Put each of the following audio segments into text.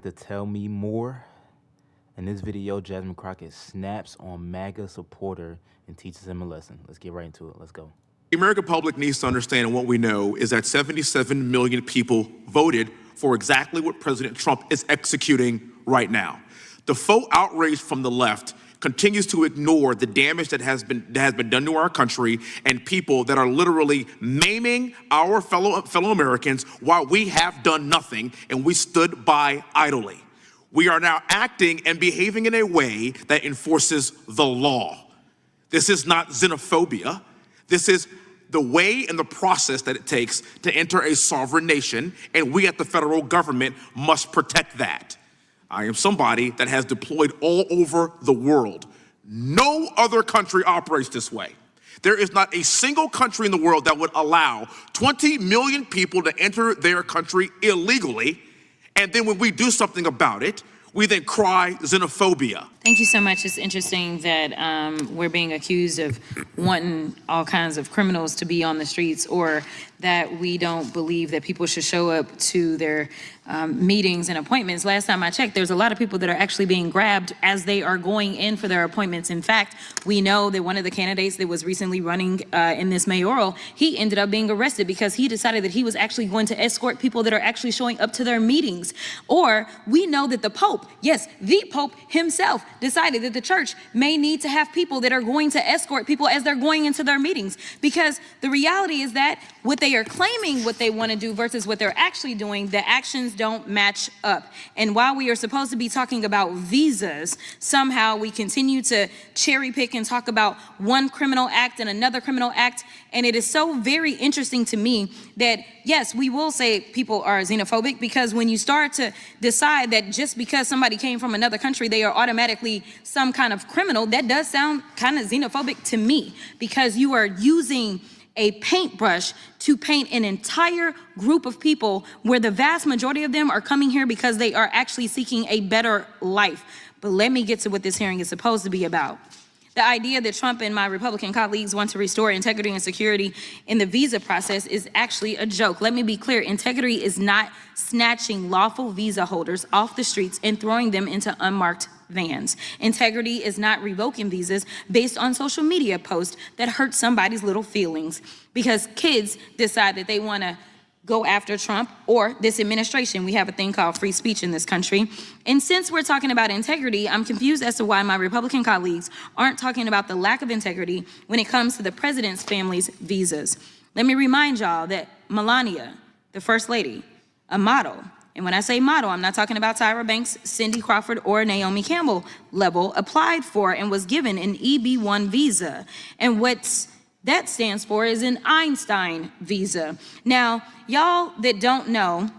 to tell me more? In this video, Jasmine Crockett snaps on MAGA supporter and teaches him a lesson. Let's get right into it. Let's go. The American public needs to understand, and what we know is that 77 million people voted for exactly what President Trump is executing right now. The faux outrage from the left continues to ignore the damage that has been done to our country and people that are literally maiming our fellow Americans while we have done nothing and we stood by idly. We are now acting and behaving in a way that enforces the law. This is not xenophobia. This is the way and the process that it takes to enter a sovereign nation, and we at the federal government must protect that. I am somebody that has deployed all over the world. No other country operates this way. There is not a single country in the world that would allow 20 million people to enter their country illegally, and then when we do something about it, we then cry xenophobia. Thank you so much. It's interesting that we're being accused of wanting all kinds of criminals to be on the streets, or that we don't believe that people should show up to their meetings and appointments. Last time I checked, there's a lot of people that are actually being grabbed as they are going in for their appointments. In fact, we know that one of the candidates that was recently running in this mayoral, he ended up being arrested because he decided that he was actually going to escort people that are actually showing up to their meetings. Or we know that the Pope, yes, the Pope himself, decided that the church may need to have people that are going to escort people as they're going into their meetings, because the reality is that what they are claiming what they want to do versus what they're actually doing, the actions don't match up. And while we are supposed to be talking about visas, somehow we continue to cherry pick and talk about one criminal act and another criminal act. And it is so very interesting to me that, yes, we will say people are xenophobic, because when you start to decide that just because somebody came from another country, they are automatically some kind of criminal, that does sound kind of xenophobic to me, because you are using a paintbrush to paint an entire group of people where the vast majority of them are coming here because they are actually seeking a better life. But let me get to what this hearing is supposed to be about. The idea that Trump and my Republican colleagues want to restore integrity and security in the visa process is actually a joke. Let me be clear, integrity is not snatching lawful visa holders off the streets and throwing them into unmarked vans. Integrity is not revoking visas based on social media posts that hurt somebody's little feelings because kids decide that they want to go after Trump or this administration. We have a thing called free speech in this country. And since we're talking about integrity, I'm confused as to why my Republican colleagues aren't talking about the lack of integrity when it comes to the president's family's visas. Let me remind y'all that Melania, the first lady, a model, and when I say model, I'm not talking about Tyra Banks, Cindy Crawford, or Naomi Campbell level, applied for and was given an EB-1 visa. And what's that stands for is an Einstein visa. Now, y'all that don't know,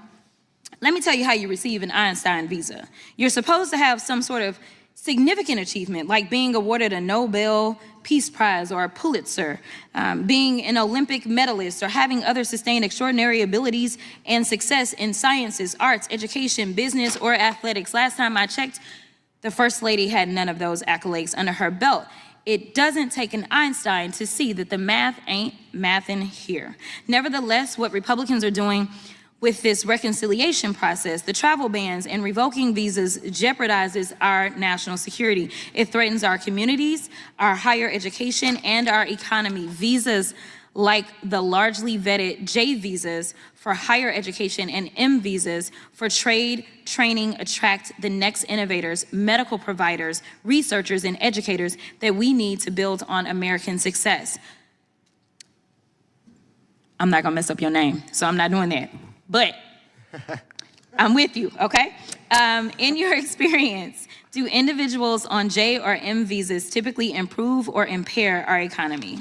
let me tell you how you receive an Einstein visa. You're supposed to have some sort of significant achievement, like being awarded a Nobel Peace Prize or a Pulitzer, being an Olympic medalist, or having other sustained extraordinary abilities and success in sciences, arts, education, business, or athletics. Last time I checked, the First Lady had none of those accolades under her belt. It doesn't take an Einstein to see that the math ain't mathin' here. Nevertheless, what Republicans are doing with this reconciliation process, the travel bans and revoking visas, jeopardizes our national security. It threatens our communities, our higher education, and our economy. Visas like the largely vetted J visas for higher education and M visas for trade, training, attract the next innovators, medical providers, researchers, and educators that we need to build on American success. I'm not gonna mess up your name, so I'm not doing that, but I'm with you, okay? In your experience, do individuals on J or M visas typically improve or impair our economy?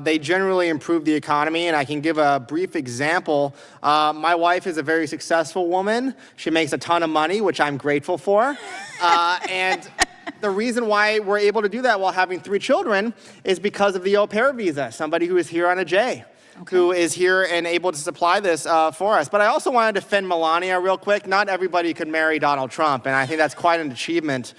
They generally improve the economy, and I can give a brief example. My wife is a very successful woman. She makes a ton of money, which I'm grateful for. And the reason why we're able to do that while having 3 children is because of the au pair visa, somebody who is here on a J. Okay. Who is here and able to supply this for us. But I also want to defend Melania real quick. Not everybody could marry Donald Trump, and I think that's quite an achievement.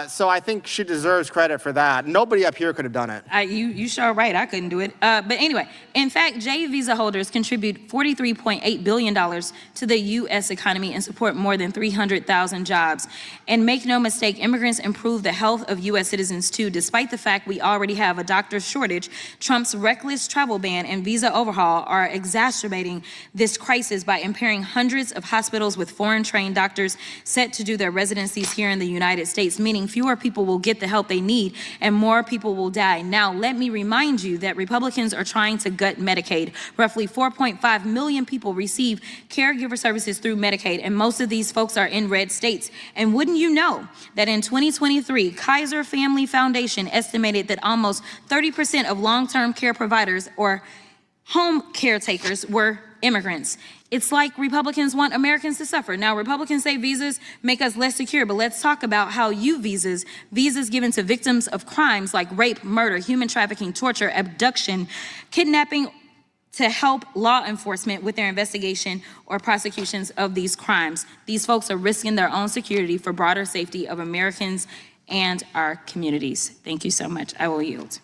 So I think she deserves credit for that. Nobody up here could have done it. You sure right, I couldn't do it. But anyway, in fact, J visa holders contribute $43.8 billion to the U.S. economy and support more than 300,000 jobs. And make no mistake, immigrants improve the health of U.S. citizens too, despite the fact we already have a doctor shortage. Trump's reckless travel ban and visa overhaul are exacerbating this crisis by impairing hundreds of hospitals with foreign-trained doctors set to do their residencies here in the United States, meaning fewer people will get the help they need and more people will die. Now, let me remind you that Republicans are trying to gut Medicaid. Roughly 4.5 million people receive caregiver services through Medicaid, and most of these folks are in red states. And wouldn't you know that in 2023, Kaiser Family Foundation estimated that almost 30% of long-term care providers or home caretakers were immigrants. It's like Republicans want Americans to suffer. Now, Republicans say visas make us less secure, but let's talk about how visas given to victims of crimes like rape, murder, human trafficking, torture, abduction, kidnapping, to help law enforcement with their investigation or prosecutions of these crimes. These folks are risking their own security for broader safety of Americans and our communities. Thank you so much. I will yield.